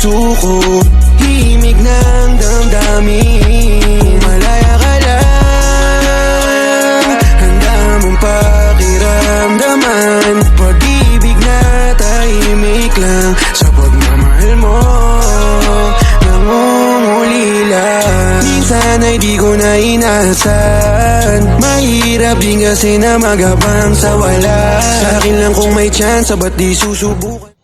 suko, himig ng damdamin. Malaya ka lang, handa mong pakiramdaman. Pag-ibig na tahimik lang, sa pagmamahal mo nangungulila. Minsan ay di ko na inaasahan, mahirap din kasi na magabang sa wala. Sa akin lang kung may chance, ba't di susubukan?